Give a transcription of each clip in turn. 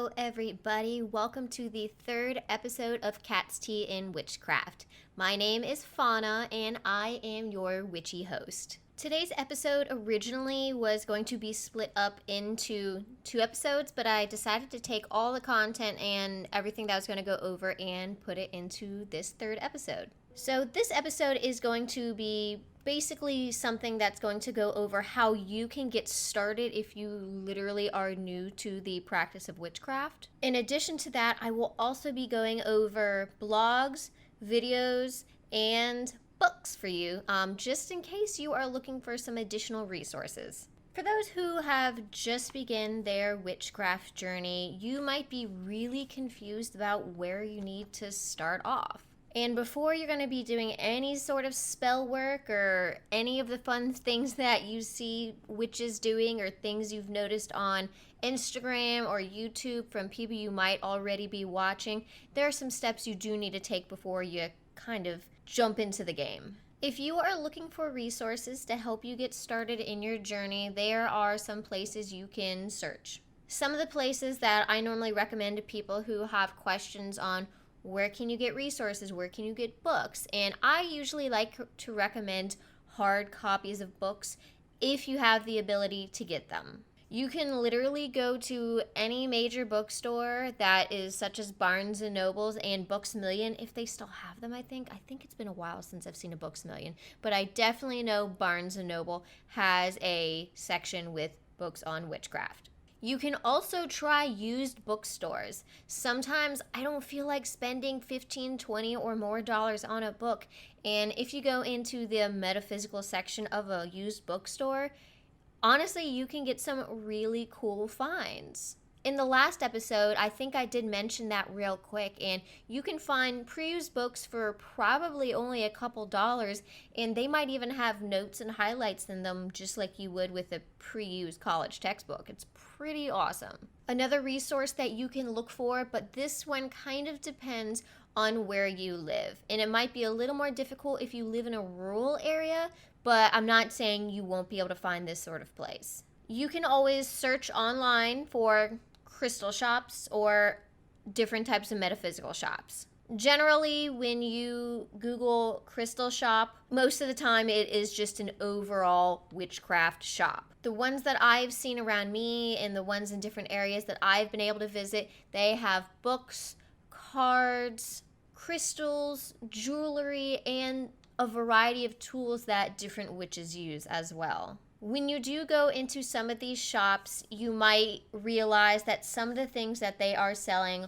Hello, everybody. Welcome to the third episode of Cat's Tea in Witchcraft. My name is Fauna, and I am your witchy host. Today's episode originally was going to be split up into two episodes, but I decided to take all the content and everything that I was going to go over and put it into this third episode. So this episode is going to be basically something that's going to go over how you can get started if you literally are new to the practice of witchcraft. In addition to that, I will also be going over blogs, videos, and books for you, just in case you are looking for some additional resources. For those who have just begun their witchcraft journey, you might be really confused about where you need to start off. And before you're going to be doing any sort of spell work or any of the fun things that you see witches doing or things you've noticed on Instagram or YouTube from people you might already be watching, there are some steps you do need to take before you kind of jump into the game. If you are looking for resources to help you get started in your journey, there are some places you can search. Some of the places that I normally recommend to people who have questions on where can you get resources, where can you get books, and I usually like to recommend hard copies of books if you have the ability to get them. You can literally go to any major bookstore that is such as Barnes & Nobles and Books A Million, if they still have them, I think. I think it's been a while since I've seen a Books A Million, but I definitely know Barnes & Noble has a section with books on witchcraft. You can also try used bookstores. Sometimes I don't feel like spending $15, $20 or more dollars on a book, and if you go into the metaphysical section of a used bookstore, honestly, you can get some really cool finds. In the last episode, I think I did mention that real quick, and you can find pre-used books for probably only a couple dollars, and they might even have notes and highlights in them just like you would with a pre-used college textbook. It's pretty awesome. Another resource that you can look for, but this one kind of depends on where you live, and it might be a little more difficult if you live in a rural area, but I'm not saying you won't be able to find this sort of place. You can always search online for crystal shops or different types of metaphysical shops. Generally, when you Google crystal shop, most of the time it is just an overall witchcraft shop. The ones that I've seen around me and the ones in different areas that I've been able to visit, they have books, cards, crystals, jewelry, and a variety of tools that different witches use as well. When you do go into some of these shops, you might realize that some of the things that they are selling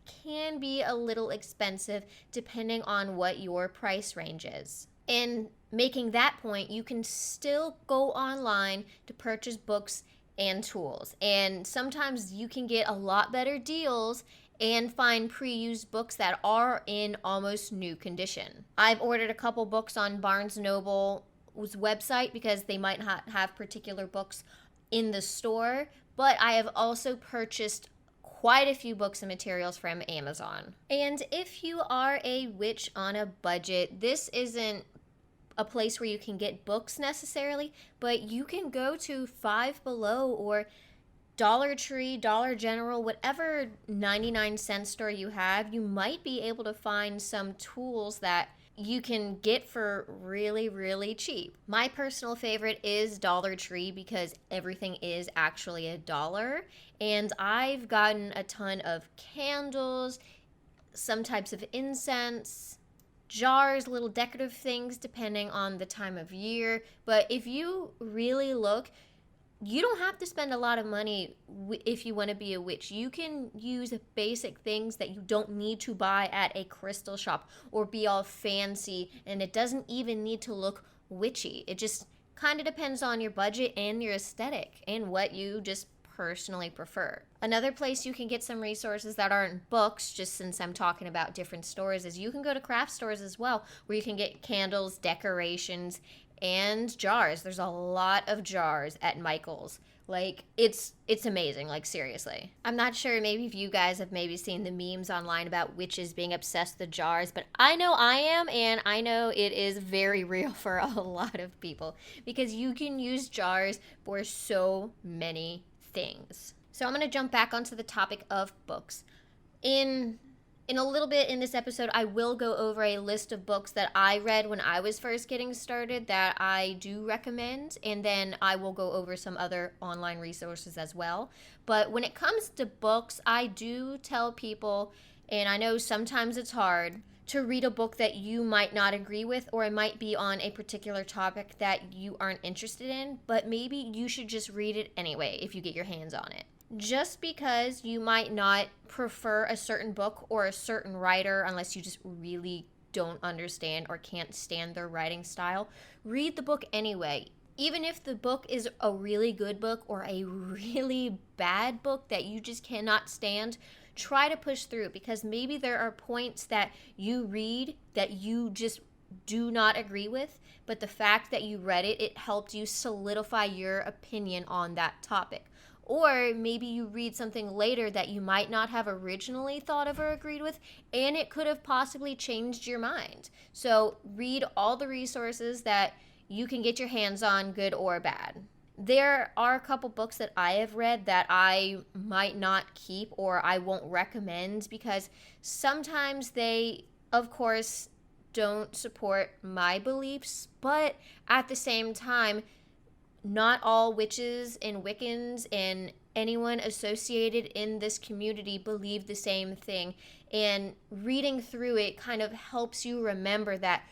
can be a little expensive depending on what your price range is. And making that point, you can still go online to purchase books and tools. And sometimes you can get a lot better deals and find pre-used books that are in almost new condition. I've ordered a couple books on Barnes & Noble's website because they might not have particular books in the store, but I have also purchased quite a few books and materials from Amazon. And if you are a witch on a budget, this isn't a place where you can get books necessarily, but you can go to Five Below or Dollar Tree, Dollar General, whatever 99-cent store you have, you might be able to find some tools that you can get for really, really cheap. My personal favorite is Dollar Tree because everything is actually $1, and I've gotten a ton of candles, some types of incense, jars, little decorative things depending on the time of year. But if you really look, you don't have to spend a lot of money if you want to be a witch. You can use basic things that you don't need to buy at a crystal shop or be all fancy, and it doesn't even need to look witchy. It just kind of depends on your budget and your aesthetic and what you just personally prefer. Another place you can get some resources that aren't books, just since I'm talking about different stores, is you can go to craft stores as well, where you can get candles, decorations, and jars. There's a lot of jars at Michael's. Like, it's amazing, like, seriously. I'm not sure maybe if you guys have maybe seen the memes online about witches being obsessed with jars, but I know I am, and I know it is very real for a lot of people because you can use jars for so many things. So So I'm going to jump back onto the topic of books. In a little bit in this episode, I will go over a list of books that I read when I was first getting started that I do recommend, and then I will go over some other online resources as well. But when it comes to books, I do tell people, and I know sometimes it's hard, to read a book that you might not agree with, or it might be on a particular topic that you aren't interested in, but maybe you should just read it anyway if you get your hands on it. Just because you might not prefer a certain book or a certain writer, unless you just really don't understand or can't stand their writing style, read the book anyway. Even if the book is a really good book or a really bad book that you just cannot stand, try to push through, because maybe there are points that you read that you just do not agree with, but the fact that you read it, it helped you solidify your opinion on that topic. Or maybe you read something later that you might not have originally thought of or agreed with, and it could have possibly changed your mind. So read all the resources that you can get your hands on, good or bad. There are a couple books that I have read that I might not keep or I won't recommend, because sometimes they, of course, don't support my beliefs, but at the same time, not all witches and Wiccans and anyone associated in this community believe the same thing. And reading through it kind of helps you remember that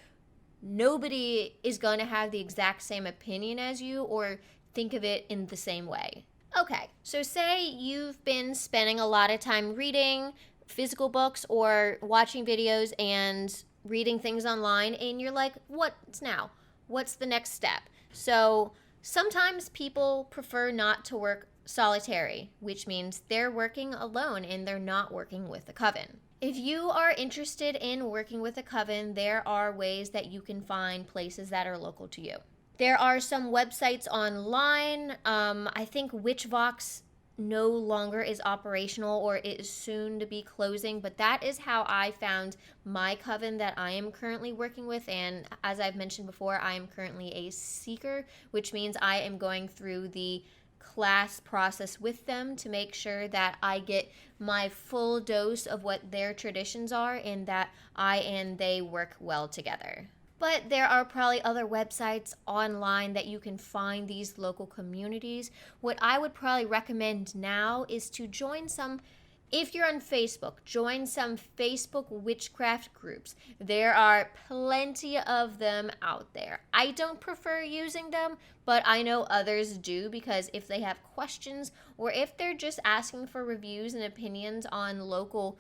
nobody is going to have the exact same opinion as you or think of it in the same way. Okay, so say you've been spending a lot of time reading physical books or watching videos and reading things online, and you're like, what's now? What's the next step? So sometimes people prefer not to work solitary, which means they're working alone and they're not working with a coven. If you are interested in working with a coven, there are ways that you can find places that are local to you. There are some websites online. I think Witchvox no longer is operational or it is soon to be closing, but that is how I found my coven that I am currently working with. And as I've mentioned before, I am currently a seeker, which means I am going through the class process with them to make sure that I get my full dose of what their traditions are and that I and they work well together. But there are probably other websites online that you can find these local communities. What I would probably recommend now is to join some, if you're on Facebook, join some Facebook witchcraft groups. There are plenty of them out there. I don't prefer using them, but I know others do, because if they have questions or if they're just asking for reviews and opinions on local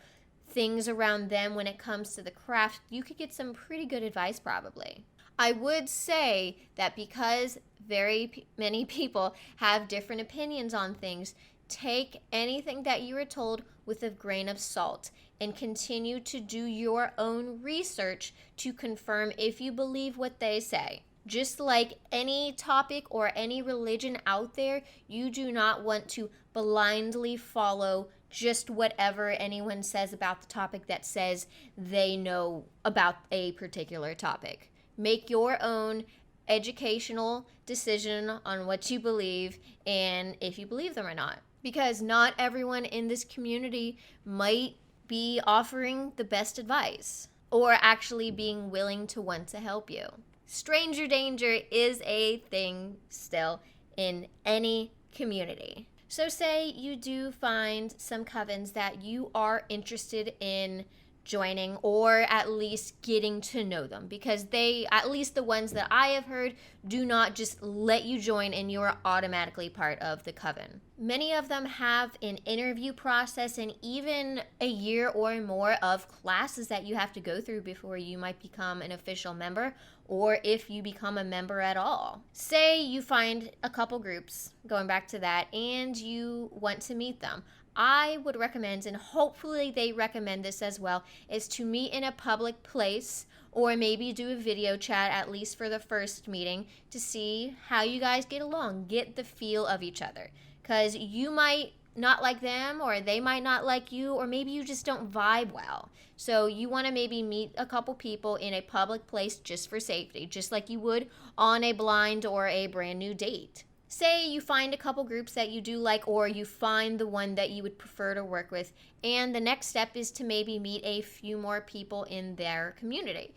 things around them when it comes to the craft, you could get some pretty good advice probably. I would say that because very many people have different opinions on things, take anything that you are told with a grain of salt and continue to do your own research to confirm if you believe what they say. Just like any topic or any religion out there, you do not want to blindly follow just whatever anyone says about the topic that says they know about a particular topic. Make your own educational decision on what you believe and if you believe them or not. Because not everyone in this community might be offering the best advice or actually being willing to want to help you. Stranger danger is a thing still in any community. So say you do find some covens that you are interested in joining or at least getting to know them, because they, at least the ones that I have heard, do not just let you join and you're automatically part of the coven. Many of them have an interview process and even a year or more of classes that you have to go through before you might become an official member, or if you become a member at all. Say you find a couple groups, going back to that, and you want to meet them. I would recommend, and hopefully they recommend this as well, is to meet in a public place or maybe do a video chat at least for the first meeting to see how you guys get along, get the feel of each other. Because you might not like them or they might not like you, or maybe you just don't vibe well. So you want to maybe meet a couple people in a public place just for safety, just like you would on a blind or a brand new date. Say you find a couple groups that you do like, or you find the one that you would prefer to work with, and the next step is to maybe meet a few more people in their community.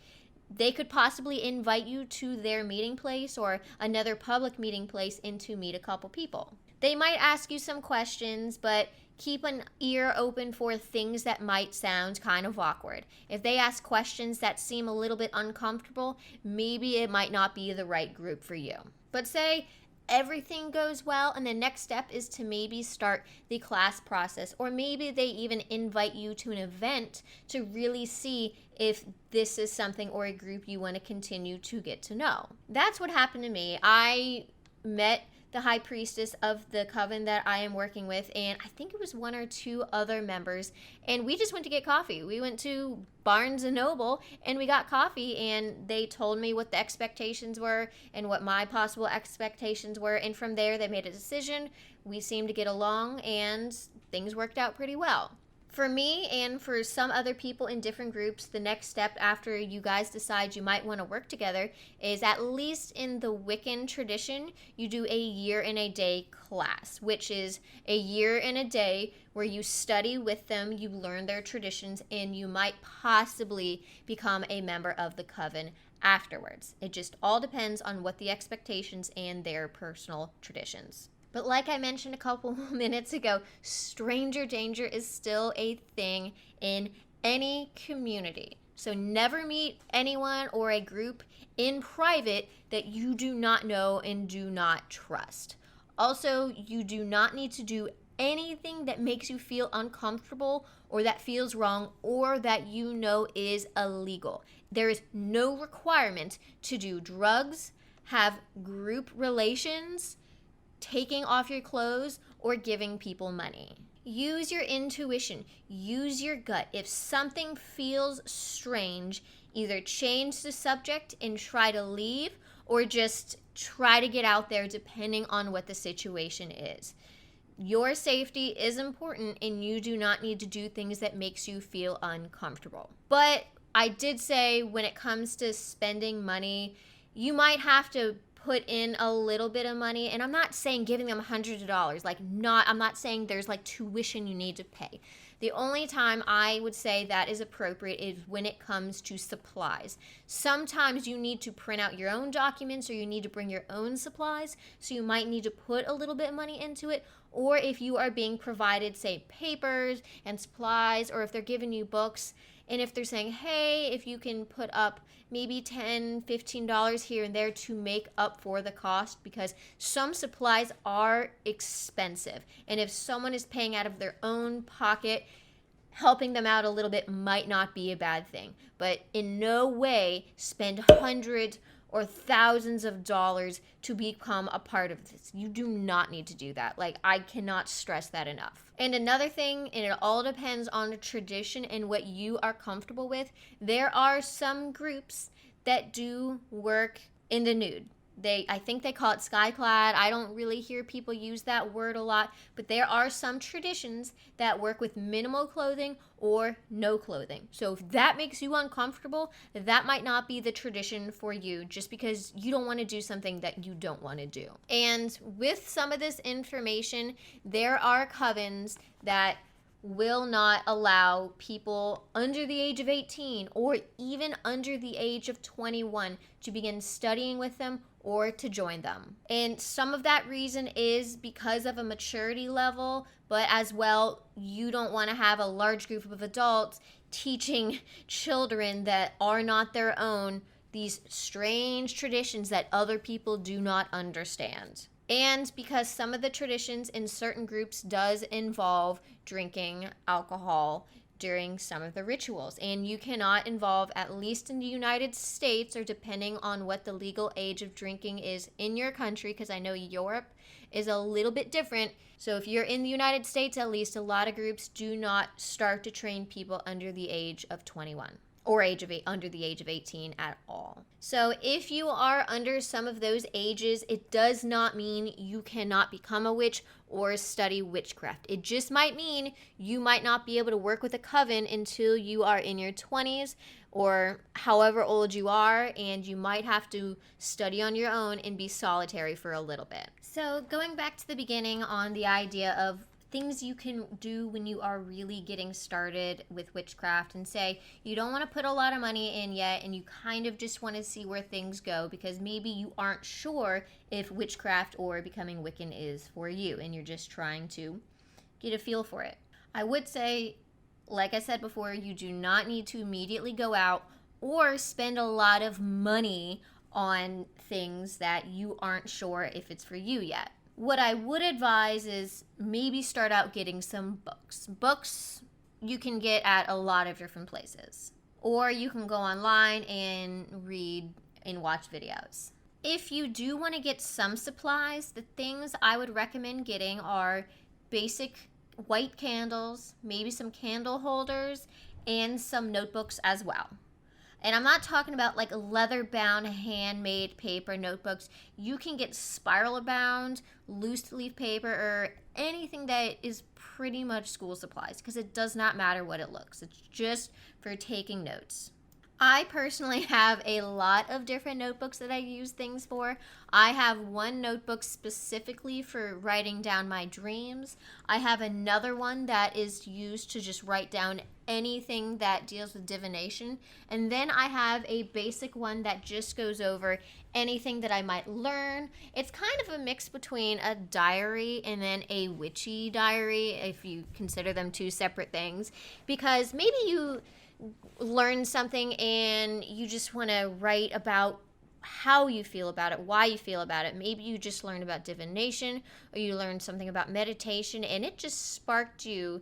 They could possibly invite you to their meeting place or another public meeting place and to meet a couple people. They might ask you some questions, but keep an ear open for things that might sound kind of awkward. If they ask questions that seem a little bit uncomfortable, maybe it might not be the right group for you. But say everything goes well and the next step is to maybe start the class process, or maybe they even invite you to an event to really see if this is something or a group you want to continue to get to know. That's what happened to me. I met the high priestess of the coven that I am working with, and I think it was one or two other members, and we just went to get coffee. We went to Barnes & Noble and we got coffee, and they told me what the expectations were and what my possible expectations were, and from there they made a decision. We seemed to get along and things worked out pretty well. For me and for some other people in different groups, the next step after you guys decide you might want to work together is, at least in the Wiccan tradition, you do a year in a day class, which is a year in a day where you study with them, you learn their traditions, and you might possibly become a member of the coven afterwards. It just all depends on what the expectations and their personal traditions. But like I mentioned a couple minutes ago, stranger danger is still a thing in any community. So never meet anyone or a group in private that you do not know and do not trust. Also, you do not need to do anything that makes you feel uncomfortable or that feels wrong or that you know is illegal. There is no requirement to do drugs, have group relations, taking off your clothes, or giving people money. Use your intuition, use your gut. If something feels strange, either change the subject and try to leave, or just try to get out there depending on what the situation is. Your safety is important, and you do not need to do things that makes you feel uncomfortable. But I did say, when it comes to spending money, you might have to put in a little bit of money, and I'm not saying giving them hundreds of dollars. I'm not saying there's like tuition you need to pay. The only time I would say that is appropriate is when it comes to supplies. Sometimes you need to print out your own documents, or you need to bring your own supplies, so you might need to put a little bit of money into it. Or if you are being provided, say, papers and supplies, or if they're giving you books, and if they're saying, hey, if you can put up maybe $10, $15 here and there to make up for the cost, because some supplies are expensive. And if someone is paying out of their own pocket, helping them out a little bit might not be a bad thing. But in no way spend hundreds or thousands of dollars to become a part of this. You do not need to do that. I cannot stress that enough. And another thing, and it all depends on the tradition and what you are comfortable with, there are some groups that do work in the nude. I think they call it skyclad. I don't really hear people use that word a lot, but there are some traditions that work with minimal clothing or no clothing. So if that makes you uncomfortable, that might not be the tradition for you, just because you don't want to do something that you don't want to do. And with some of this information, there are covens that will not allow people under the age of 18 or even under the age of 21 to begin studying with them or to join them. And some of that reason is because of a maturity level, but as well, you don't want to have a large group of adults teaching children that are not their own these strange traditions that other people do not understand. And because some of the traditions in certain groups does involve drinking alcohol during some of the rituals. And you cannot involve, at least in the United States, or depending on what the legal age of drinking is in your country, because I know Europe is a little bit different. So if you're in the United States, at least, a lot of groups do not start to train people under the age of 21. or under the age of 18 at all. So if you are under some of those ages, it does not mean you cannot become a witch or study witchcraft. It just might mean you might not be able to work with a coven until you are in your 20s or however old you are, and you might have to study on your own and be solitary for a little bit. So going back to the beginning on the idea of things you can do when you are really getting started with witchcraft, and say you don't want to put a lot of money in yet and you kind of just want to see where things go because maybe you aren't sure if witchcraft or becoming Wiccan is for you and you're just trying to get a feel for it. I would say, like I said before, you do not need to immediately go out or spend a lot of money on things that you aren't sure if it's for you yet. What I would advise is maybe start out getting some books. Books you can get at a lot of different places. Or you can go online and read and watch videos. If you do want to get some supplies, the things I would recommend getting are basic white candles, maybe some candle holders, and some notebooks as well. And I'm not talking about like leather-bound, handmade paper notebooks. You can get spiral-bound, loose-leaf paper, or anything that is pretty much school supplies because it does not matter what it looks. It's just for taking notes. I personally have a lot of different notebooks that I use things for. I have one notebook specifically for writing down my dreams. I have another one that is used to just write down anything that deals with divination. And then I have a basic one that just goes over anything that I might learn. It's kind of a mix between a diary and then a witchy diary, if you consider them two separate things. Because maybe you learn something and you just want to write about how you feel about it, why you feel about it. Maybe you just learned about divination or you learned something about meditation and it just sparked you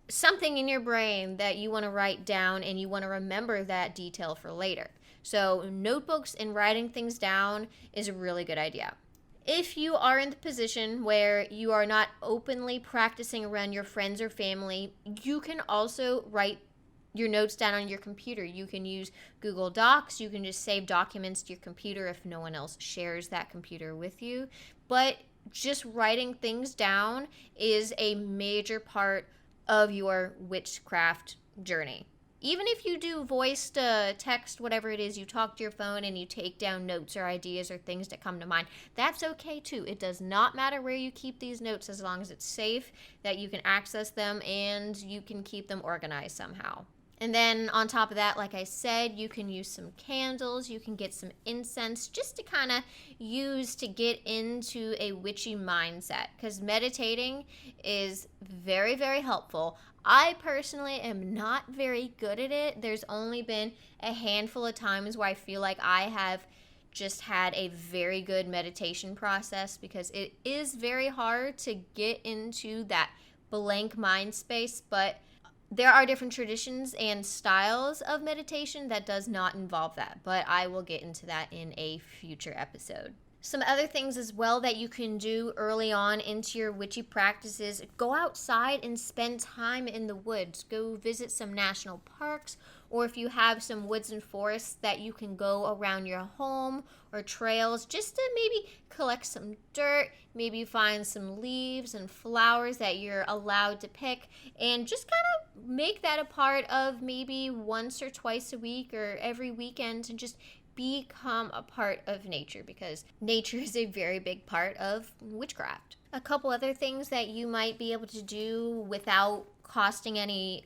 something in your brain that you want to write down and you want to remember that detail for later. So notebooks and writing things down is a really good idea. If you are in the position where you are not openly practicing around your friends or family, you can also write your notes down on your computer. You can use Google Docs. You can just save documents to your computer if no one else shares that computer with you. But just writing things down is a major part of your witchcraft journey. Even if you do voice to text, whatever it is, you talk to your phone and you take down notes or ideas or things that come to mind, that's okay too. It does not matter where you keep these notes as long as it's safe, that you can access them and you can keep them organized somehow. And then on top of that, like I said, you can use some candles, you can get some incense just to kind of use to get into a witchy mindset, because meditating is very, very helpful. I personally am not very good at it. There's only been a handful of times where I feel like I have just had a very good meditation process, because it is very hard to get into that blank mind space, but there are different traditions and styles of meditation that does not involve that, but I will get into that in a future episode. Some other things as well that you can do early on into your witchy practices: go outside and spend time in the woods. Go visit some national parks, or if you have some woods and forests that you can go around your home, or trails, just to maybe collect some dirt, maybe find some leaves and flowers that you're allowed to pick, and just kind of make that a part of maybe once or twice a week or every weekend, and just become a part of nature, because nature is a very big part of witchcraft. A couple other things that you might be able to do without costing any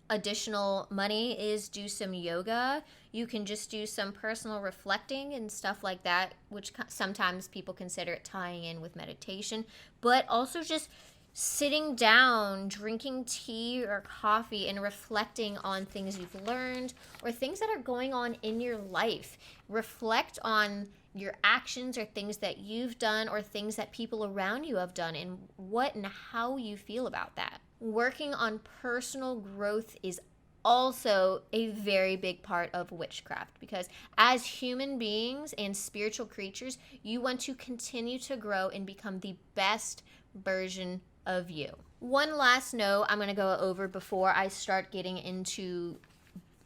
additional money is do some yoga. You can just do some personal reflecting and stuff like that, which sometimes people consider it tying in with meditation, but also just sitting down, drinking tea or coffee, and reflecting on things you've learned or things that are going on in your life. Reflect on your actions or things that you've done or things that people around you have done, and what and how you feel about that. Working on personal growth is also a very big part of witchcraft, because as human beings and spiritual creatures, you want to continue to grow and become the best version of you. One last note I'm going to go over before I start getting into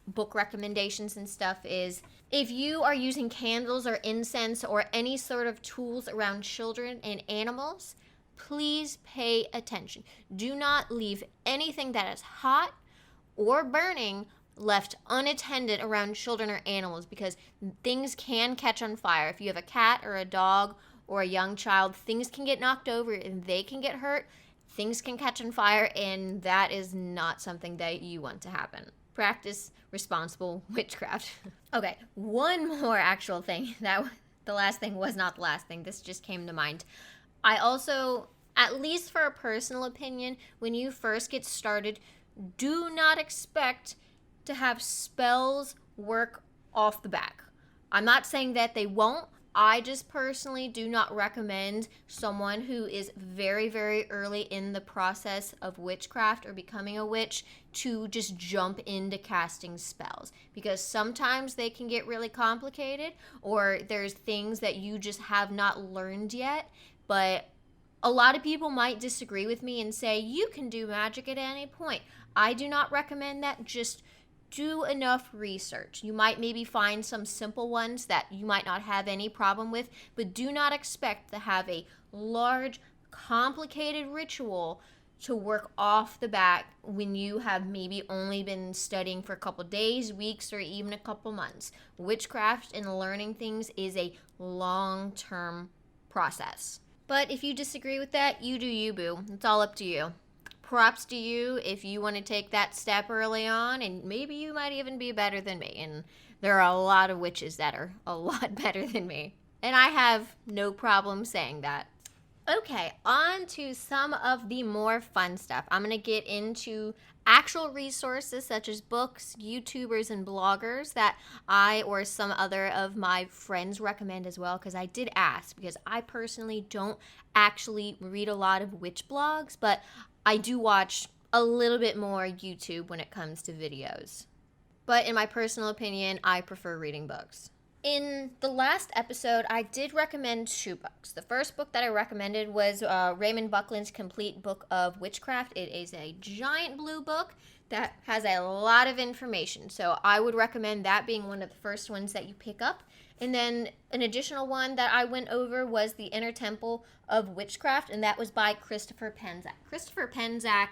book recommendations and stuff is if you are using candles or incense or any sort of tools around children and animals, please pay attention. Do not leave anything that is hot or burning left unattended around children or animals, because things can catch on fire. If you have a cat or a dog or a young child, things can get knocked over and they can get hurt. Things can catch on fire, and that is not something that you want to happen. Practice responsible witchcraft. Okay, one more actual thing. The last thing was not the last thing. This just came to mind. I also, at least for a personal opinion, when you first get started, do not expect to have spells work off the back. I'm not saying that they won't. I just personally do not recommend someone who is very, very early in the process of witchcraft or becoming a witch to just jump into casting spells, because sometimes they can get really complicated, or there's things that you just have not learned yet. But a lot of people might disagree with me and say you can do magic at any point. I do not recommend that. Just do enough research. You might maybe find some simple ones that you might not have any problem with, but do not expect to have a large, complicated ritual to work off the bat when you have maybe only been studying for a couple days, weeks, or even a couple months. Witchcraft and learning things is a long-term process. But if you disagree with that, you do you, boo. It's all up to you. Props to you if you want to take that step early on, and maybe you might even be better than me. And there are a lot of witches that are a lot better than me. And I have no problem saying that. Okay, on to some of the more fun stuff. I'm going to get into actual resources such as books, YouTubers, and bloggers that I or some other of my friends recommend as well, because I did ask, because I personally don't actually read a lot of witch blogs, but I do watch a little bit more YouTube when it comes to videos. But in my personal opinion, I prefer reading books. In the last episode, I did recommend 2 books. The first book that I recommended was Raymond Buckland's Complete Book of Witchcraft. It is a giant blue book that has a lot of information. So I would recommend that being one of the first ones that you pick up. And then an additional one that I went over was The Inner Temple of Witchcraft, and that was by Christopher Penczak. Christopher Penczak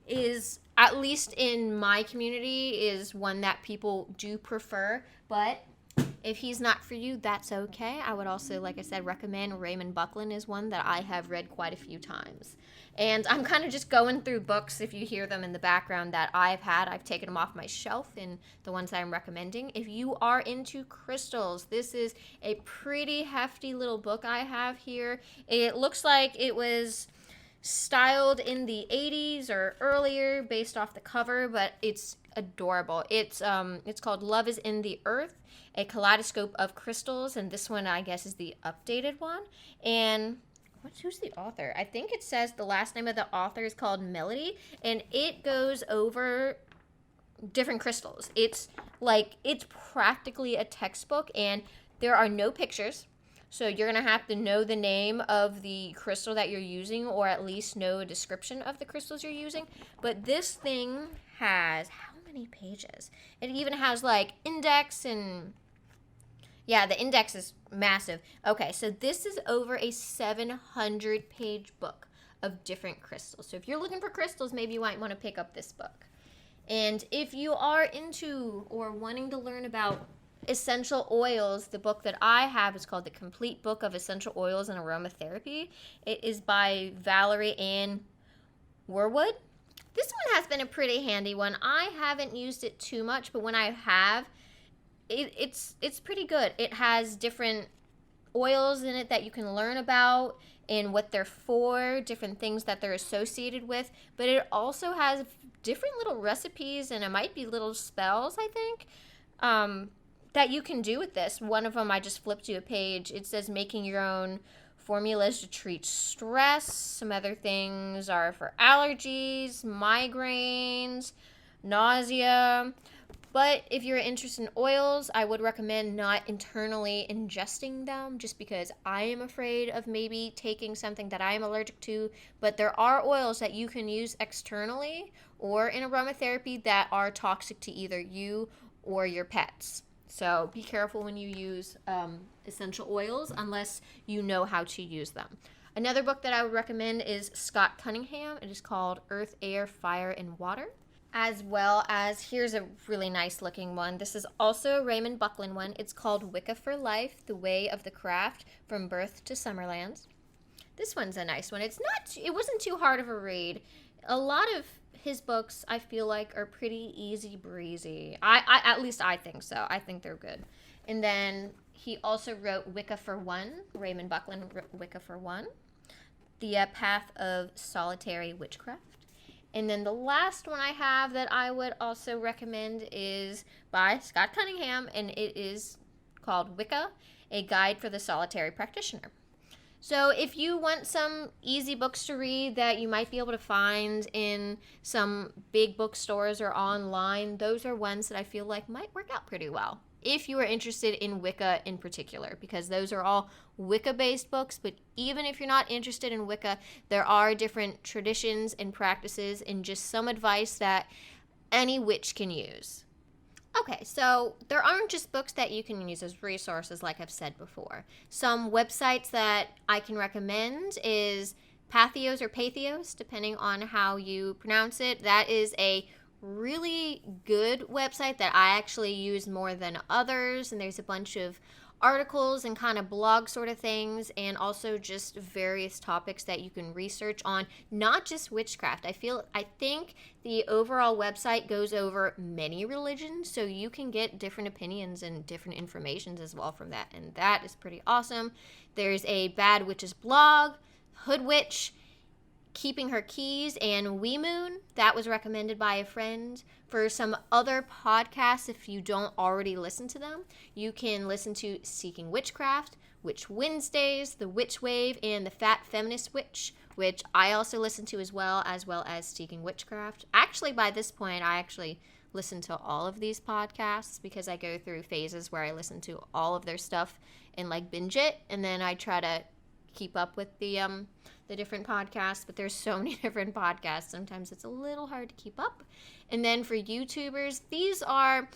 is, at least in my community, is one that people do prefer, but if he's not for you, that's okay. I would also, like I said, recommend Raymond Buckland is one that I have read quite a few times. And I'm kind of just going through books, if you hear them in the background, that I've taken them off my shelf and the ones that I'm recommending. If you are into crystals, this is a pretty hefty little book I have here. It looks like it was styled in the 80s or earlier based off the cover, but it's adorable. It's called Love is in the Earth, a kaleidoscope of crystals, and this one I guess is the updated one. And who's the author? I think it says the last name of the author is called Melody, and it goes over different crystals. It's practically a textbook, and there are no pictures. So you're going to have to know the name of the crystal that you're using, or at least know a description of the crystals you're using. But this thing has how many pages? It even has index, and yeah, the index is massive. Okay, so this is over a 700-page book of different crystals. So if you're looking for crystals, maybe you might want to pick up this book. And if you are into or wanting to learn about essential oils, the book that I have is called The Complete Book of Essential Oils and Aromatherapy. It is by Valerie Ann Warwood. This one has been a pretty handy one. I haven't used it too much, but when I have, it's pretty good. It has different oils in it that you can learn about and what they're for, different things that they're associated with, but it also has different little recipes, and it might be little spells, I think, that you can do with this. One of them, I just flipped you a page. It says making your own formulas to treat stress. Some other things are for allergies, migraines, nausea. But if you're interested in oils, I would recommend not internally ingesting them, just because I am afraid of maybe taking something that I am allergic to. But there are oils that you can use externally or in aromatherapy that are toxic to either you or your pets. So be careful when you use essential oils unless you know how to use them. Another book that I would recommend is Scott Cunningham. It is called Earth, Air, Fire, and Water. As well as, here's a really nice looking one. This is also a Raymond Buckland one. It's called Wicca for Life, The Way of the Craft from Birth to Summerlands. This one's a nice one. It wasn't too hard of a read. A lot of his books, I feel like, are pretty easy breezy. I at least I think so. I think they're good. And then he also wrote Wicca for One. Raymond Buckland wrote Wicca for One. The Path of Solitary Witchcraft. And then the last one I have that I would also recommend is by Scott Cunningham, and it is called Wicca, A Guide for the Solitary Practitioner. So if you want some easy books to read that you might be able to find in some big bookstores or online, those are ones that I feel like might work out pretty well, if you are interested in Wicca in particular, because those are all Wicca-based books. But even if you're not interested in Wicca, there are different traditions and practices and just some advice that any witch can use. Okay, so there aren't just books that you can use as resources, like I've said before. Some websites that I can recommend is Patheos or Patheos, depending on how you pronounce it. That is a really good website that I actually use more than others, and there's a bunch of articles and kind of blog sort of things, and also just various topics that you can research on, not just witchcraft. I think the overall website goes over many religions, so you can get different opinions and different informations as well from that, and that is pretty awesome. There's a Bad Witches blog, Hood Witch, Keeping Her Keys, and Wee Moon. That was recommended by a friend. For some other podcasts, if you don't already listen to them, you can listen to Seeking Witchcraft, Witch Wednesdays, The Witch Wave, and The Fat Feminist Witch, which I also listen to as well as Seeking Witchcraft. Actually, by this point, I actually listen to all of these podcasts because I go through phases where I listen to all of their stuff and like binge it, and then I try to keep up with the different podcasts, but there's so many different podcasts. Sometimes it's a little hard to keep up. And then for YouTubers, these are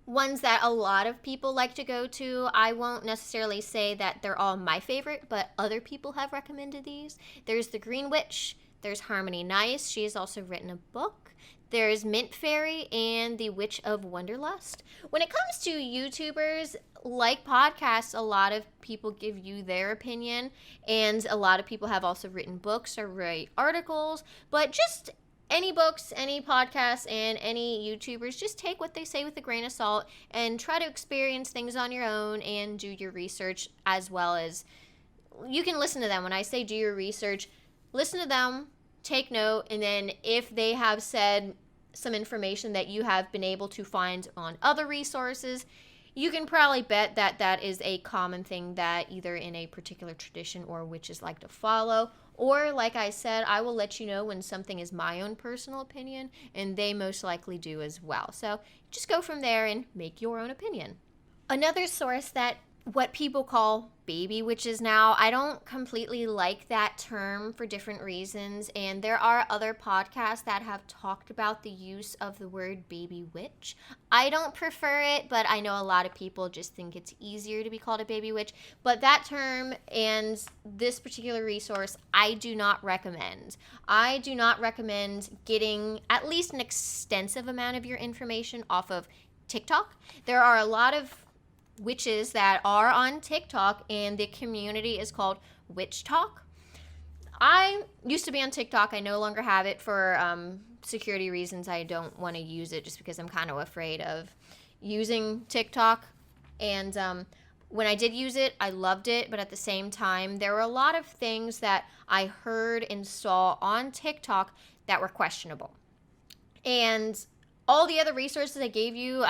ones that a lot of people like to go to. I won't necessarily say that they're all my favorite, but other people have recommended these. There's The Green Witch. There's Harmony Nice. She has also written a book. There's Mint Fairy and The Witch of Wonderlust. When it comes to YouTubers, like podcasts, a lot of people give you their opinion, and a lot of people have also written books or write articles, but just any books, any podcasts, and any YouTubers, just take what they say with a grain of salt and try to experience things on your own and do your research, as well as you can listen to them. When I say do your research, listen to them, take note, and then if they have said some information that you have been able to find on other resources, you can probably bet that that is a common thing that either in a particular tradition or witches like to follow. Or, like I said, I will let you know when something is my own personal opinion, and they most likely do as well. So just go from there and make your own opinion. Another source that what people call baby witches now, I don't completely like that term for different reasons, and there are other podcasts that have talked about the use of the word baby witch. I don't prefer it, but I know a lot of people just think it's easier to be called a baby witch, but that term and this particular resource I do not recommend. I do not recommend getting at least an extensive amount of your information off of TikTok. There are a lot of witches that are on TikTok, and the community is called Witch Talk. I used to be on TikTok. I no longer have it for security reasons. I don't want to use it just because I'm kind of afraid of using TikTok. And when I did use it, I loved it, but at the same time, there were a lot of things that I heard and saw on TikTok that were questionable. And all the other resources I gave you,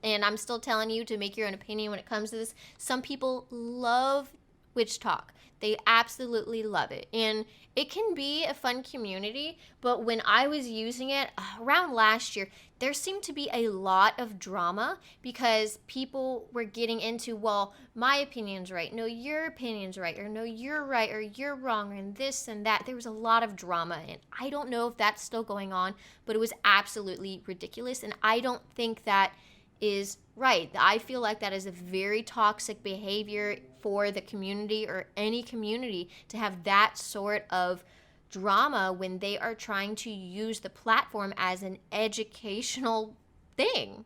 and I'm still telling you to make your own opinion when it comes to this. Some people love witch talk. They absolutely love it. And it can be a fun community, but when I was using it around last year, there seemed to be a lot of drama because people were getting into, well, my opinion's right, no, your opinion's right, or no, you're right, or you're wrong, and this and that. There was a lot of drama, and I don't know if that's still going on, but it was absolutely ridiculous, and I don't think that is right. I feel like that is a very toxic behavior for the community or any community to have that sort of drama when they are trying to use the platform as an educational thing.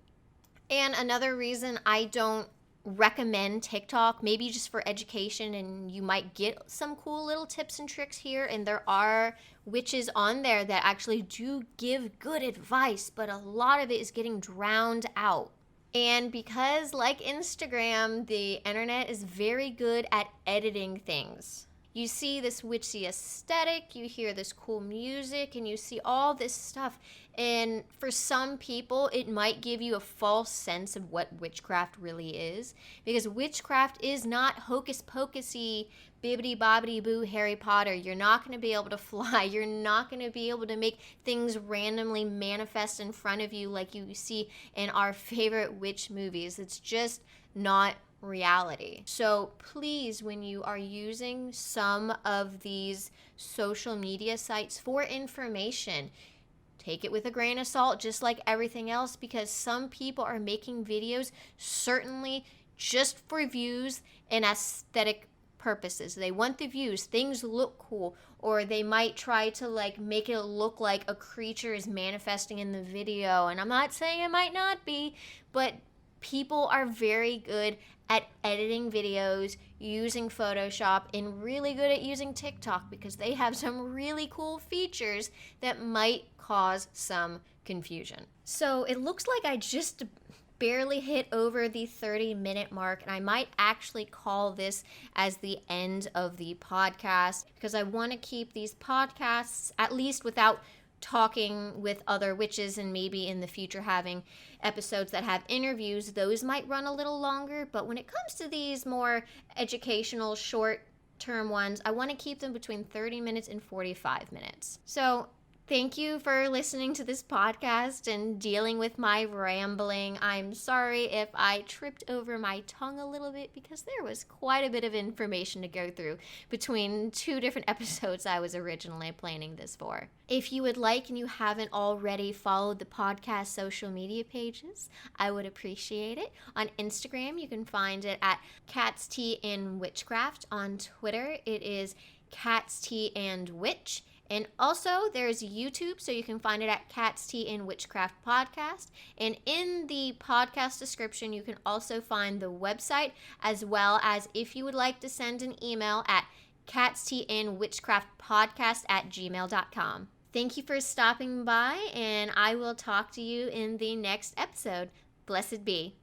And another reason I don't recommend TikTok, maybe just for education, and you might get some cool little tips and tricks here, and there are witches on there that actually do give good advice, but a lot of it is getting drowned out. And because, like Instagram, the internet is very good at editing things. You see this witchy aesthetic, you hear this cool music, and you see all this stuff. And for some people, it might give you a false sense of what witchcraft really is. Because witchcraft is not hocus pocusy, bibbity bobbity boo Harry Potter. You're not going to be able to fly. You're not going to be able to make things randomly manifest in front of you like you see in our favorite witch movies. It's just not reality. So please, when you are using some of these social media sites for information, take it with a grain of salt, just like everything else, because some people are making videos certainly just for views and aesthetic purposes. They want the views, things look cool, or they might try to like make it look like a creature is manifesting in the video. And I'm not saying it might not be, but people are very good at editing videos, using Photoshop, and really good at using TikTok because they have some really cool features that might cause some confusion. So it looks like I just barely hit over the 30-minute mark, and I might actually call this as the end of the podcast because I want to keep these podcasts, at least without talking with other witches, and maybe in the future having episodes that have interviews, those might run a little longer. But when it comes to these more educational short-term ones, I want to keep them between 30 minutes and 45 minutes. So thank you for listening to this podcast and dealing with my rambling. I'm sorry if I tripped over my tongue a little bit because there was quite a bit of information to go through between two different episodes I was originally planning this for. If you would like and you haven't already followed the podcast social media pages, I would appreciate it. On Instagram, you can find it at Cats Tea and Witchcraft. On Twitter, it is Cats Tea and Witch. And also, there's YouTube, so you can find it at Cats Tea and Witchcraft Podcast. And in the podcast description, you can also find the website, as well as if you would like to send an email at catsteaandwitchcraftpodcast@gmail.com. Thank you for stopping by, and I will talk to you in the next episode. Blessed be.